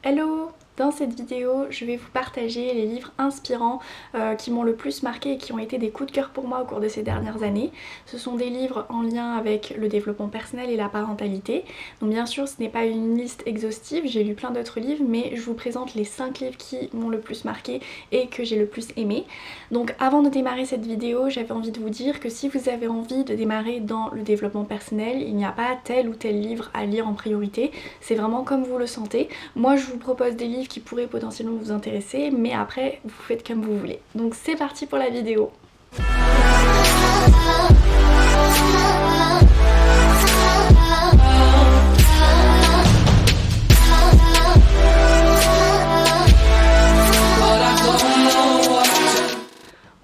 Hello! Dans cette vidéo, je vais vous partager les livres inspirants qui m'ont le plus marqué et qui ont été des coups de cœur pour moi au cours de ces dernières années. Ce sont des livres en lien avec le développement personnel et la parentalité. Donc bien sûr, ce n'est pas une liste exhaustive, j'ai lu plein d'autres livres, mais je vous présente les 5 livres qui m'ont le plus marqué et que j'ai le plus aimé. Donc avant de démarrer cette vidéo, j'avais envie de vous dire que si vous avez envie de démarrer dans le développement personnel, il n'y a pas tel ou tel livre à lire en priorité, c'est vraiment comme vous le sentez. Moi je vous propose des livres qui pourraient potentiellement vous intéresser, mais après vous faites comme vous voulez. Donc c'est parti pour la vidéo.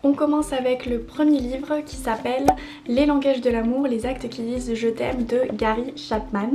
On commence avec le premier livre qui s'appelle Les langages de l'amour, les actes qui disent je t'aime de Gary Chapman.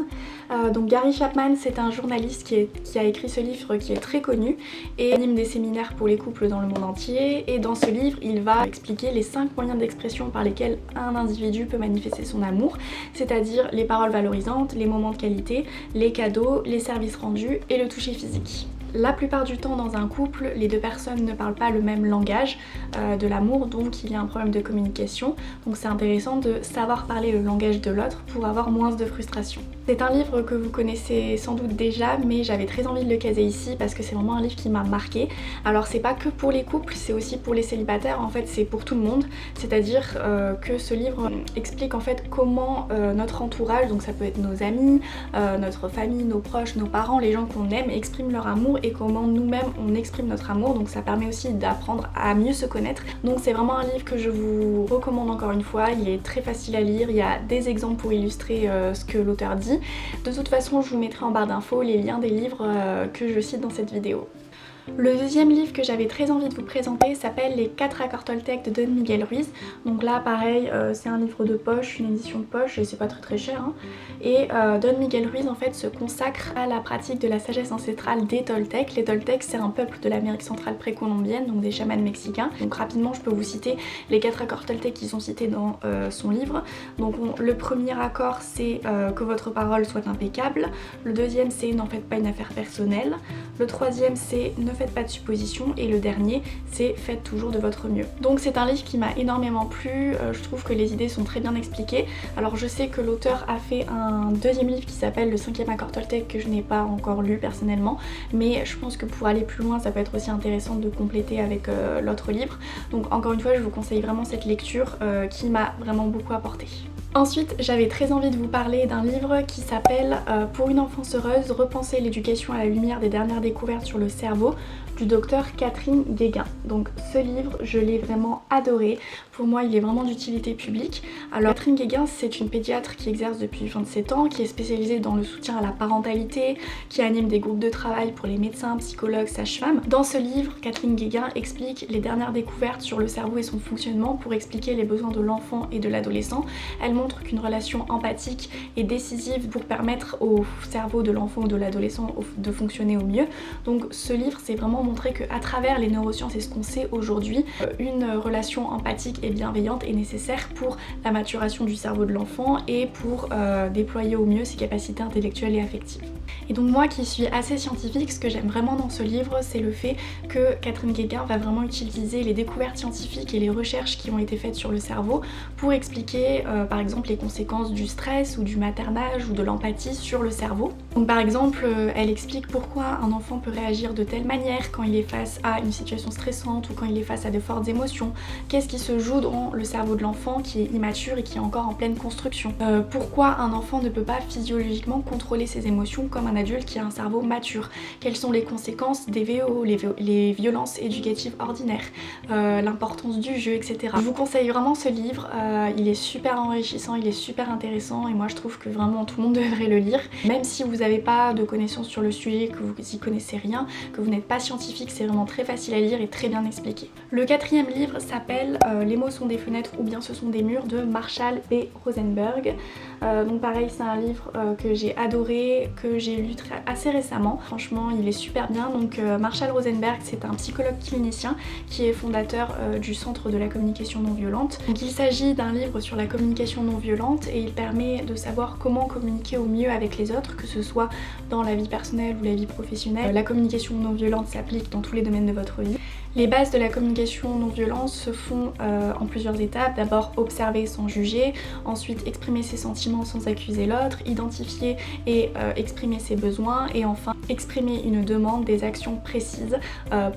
Donc Gary Chapman, c'est un journaliste qui a écrit ce livre qui est très connu et anime des séminaires pour les couples dans le monde entier. Et dans ce livre, il va expliquer les 5 moyens d'expression par lesquels un individu peut manifester son amour, c'est-à-dire les paroles valorisantes, les moments de qualité, les cadeaux, les services rendus et le toucher physique. La plupart du temps dans un couple, les deux personnes ne parlent pas le même langage de l'amour, donc il y a un problème de communication. Donc c'est intéressant de savoir parler le langage de l'autre pour avoir moins de frustration. C'est un livre que vous connaissez sans doute déjà, mais j'avais très envie de le caser ici parce que c'est vraiment un livre qui m'a marqué. Alors c'est pas que pour les couples, c'est aussi pour les célibataires, en fait c'est pour tout le monde. C'est-à-dire que ce livre explique en fait comment notre entourage, donc ça peut être nos amis, notre famille, nos proches, nos parents, les gens qu'on aime, expriment leur amour et comment nous-mêmes on exprime notre amour, donc ça permet aussi d'apprendre à mieux se connaître. Donc c'est vraiment un livre que je vous recommande encore une fois, il est très facile à lire, il y a des exemples pour illustrer ce que l'auteur dit. De toute façon je vous mettrai en barre d'infos les liens des livres que je cite dans cette vidéo. Le deuxième livre que j'avais très envie de vous présenter s'appelle Les 4 accords Toltec de Don Miguel Ruiz. Donc là pareil, c'est un livre de poche, une édition de poche et c'est pas très cher hein. Et Don Miguel Ruiz en fait se consacre à la pratique de la sagesse ancestrale des Toltecs. Les Toltecs c'est un peuple de l'Amérique centrale précolombienne, donc des chamans mexicains. Donc rapidement je peux vous citer les 4 accords Toltec qui sont cités dans son livre. Donc le premier accord c'est que votre parole soit impeccable. Le deuxième c'est n'en faites pas une affaire personnelle. Le troisième c'est ne faites pas de suppositions et le dernier c'est faites toujours de votre mieux. Donc c'est un livre qui m'a énormément plu, je trouve que les idées sont très bien expliquées. Alors je sais que l'auteur a fait un deuxième livre qui s'appelle le 5e accord Toltec que je n'ai pas encore lu personnellement, mais je pense que pour aller plus loin ça peut être aussi intéressant de compléter avec l'autre livre. Donc encore une fois je vous conseille vraiment cette lecture qui m'a vraiment beaucoup apporté. Ensuite, j'avais très envie de vous parler d'un livre qui s'appelle Pour une enfance heureuse, repenser l'éducation à la lumière des dernières découvertes sur le cerveau du docteur Catherine Guéguin. Donc ce livre, je l'ai vraiment adoré. Pour moi, il est vraiment d'utilité publique. Alors Catherine Guéguin, c'est une pédiatre qui exerce depuis 27 ans, qui est spécialisée dans le soutien à la parentalité, qui anime des groupes de travail pour les médecins, psychologues, sages-femmes. Dans ce livre, Catherine Guéguin explique les dernières découvertes sur le cerveau et son fonctionnement pour expliquer les besoins de l'enfant et de l'adolescent. Elle montre qu'une relation empathique est décisive pour permettre au cerveau de l'enfant ou de l'adolescent de fonctionner au mieux. Donc ce livre, c'est vraiment montrer qu'à travers les neurosciences et ce qu'on sait aujourd'hui, une relation empathique et bienveillante est nécessaire pour la maturation du cerveau de l'enfant et pour déployer au mieux ses capacités intellectuelles et affectives. Et donc moi qui suis assez scientifique, ce que j'aime vraiment dans ce livre, c'est le fait que Catherine Guéguin va vraiment utiliser les découvertes scientifiques et les recherches qui ont été faites sur le cerveau pour expliquer par exemple les conséquences du stress ou du maternage ou de l'empathie sur le cerveau. Donc par exemple, elle explique pourquoi un enfant peut réagir de telle manière quand il est face à une situation stressante ou quand il est face à de fortes émotions, qu'est-ce qui se joue dans le cerveau de l'enfant qui est immature et qui est encore en pleine construction, pourquoi un enfant ne peut pas physiologiquement contrôler ses émotions comme un adulte qui a un cerveau mature, quelles sont les conséquences des VO, les violences éducatives ordinaires, l'importance du jeu, etc. Je vous conseille vraiment ce livre, il est super enrichissant, il est super intéressant et moi je trouve que vraiment tout le monde devrait le lire, même si vous n'avez pas de connaissances sur le sujet, que vous y connaissez rien, que vous n'êtes pas pas scientifique, c'est vraiment très facile à lire et très bien expliqué. Le quatrième livre s'appelle Les mots sont des fenêtres ou bien ce sont des murs de Marshall B. Rosenberg. Donc pareil, c'est un livre que j'ai adoré, que j'ai lu assez récemment. Franchement, il est super bien. Donc Marshall Rosenberg, c'est un psychologue clinicien qui est fondateur du Centre de la communication non violente. Donc il s'agit d'un livre sur la communication non violente et il permet de savoir comment communiquer au mieux avec les autres, que ce soit dans la vie personnelle ou la vie professionnelle. La communication non violente s'applique dans tous les domaines de votre vie. Les bases de la communication non violente se font en plusieurs étapes. D'abord observer sans juger, ensuite exprimer ses sentiments sans accuser l'autre, identifier et exprimer ses besoins et enfin exprimer une demande, des actions précises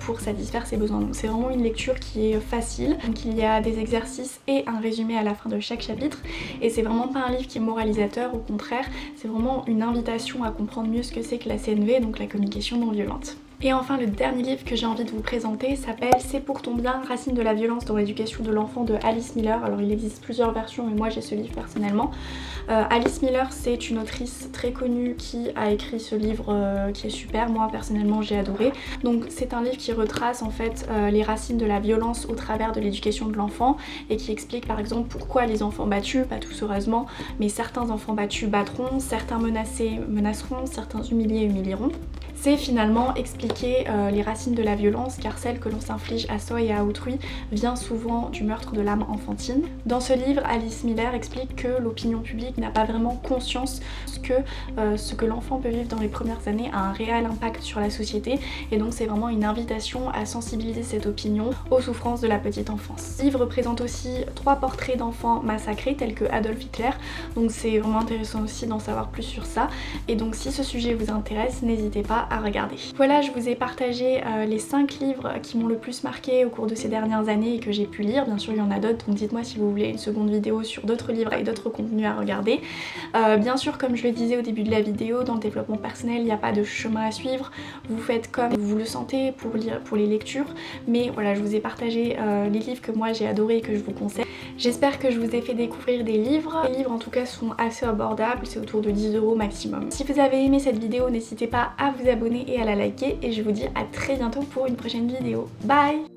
pour satisfaire ses besoins. Donc c'est vraiment une lecture qui est facile. Donc il y a des exercices et un résumé à la fin de chaque chapitre et c'est vraiment pas un livre qui est moralisateur, au contraire c'est vraiment une invitation à comprendre mieux ce que c'est que la CNV, donc la communication non violente. Et enfin le dernier livre que j'ai envie de vous présenter s'appelle C'est pour ton bien, racines de la violence dans l'éducation de l'enfant de Alice Miller. Alors il existe plusieurs versions mais moi j'ai ce livre personnellement. Alice Miller c'est une autrice très connue qui a écrit ce livre qui est super, moi personnellement j'ai adoré. Donc c'est un livre qui retrace en fait les racines de la violence au travers de l'éducation de l'enfant et qui explique par exemple pourquoi les enfants battus, pas tous heureusement, mais certains enfants battus battront, certains menacés menaceront, certains humiliés humilieront. C'est finalement expliquer les racines de la violence car celle que l'on s'inflige à soi et à autrui vient souvent du meurtre de l'âme enfantine. Dans ce livre, Alice Miller explique que l'opinion publique n'a pas vraiment conscience que ce que l'enfant peut vivre dans les premières années a un réel impact sur la société et donc c'est vraiment une invitation à sensibiliser cette opinion aux souffrances de la petite enfance. Le livre présente aussi 3 portraits d'enfants massacrés tels que Adolf Hitler, donc c'est vraiment intéressant aussi d'en savoir plus sur ça et donc si ce sujet vous intéresse, n'hésitez pas à regarder. Voilà, je vous ai partagé les 5 livres qui m'ont le plus marqué au cours de ces dernières années et que j'ai pu lire. Bien sûr il y en a d'autres, donc dites-moi si vous voulez une seconde vidéo sur d'autres livres et d'autres contenus à regarder. Bien sûr, comme je le disais au début de la vidéo, dans le développement personnel il n'y a pas de chemin à suivre, vous faites comme vous le sentez pour les lectures, mais voilà, je vous ai partagé les livres que moi j'ai adoré et que je vous conseille. J'espère que je vous ai fait découvrir des livres. Les livres en tout cas sont assez abordables, c'est autour de 10 € maximum. Si vous avez aimé cette vidéo, n'hésitez pas à vous abonner et à la liker et je vous dis à très bientôt pour une prochaine vidéo. Bye!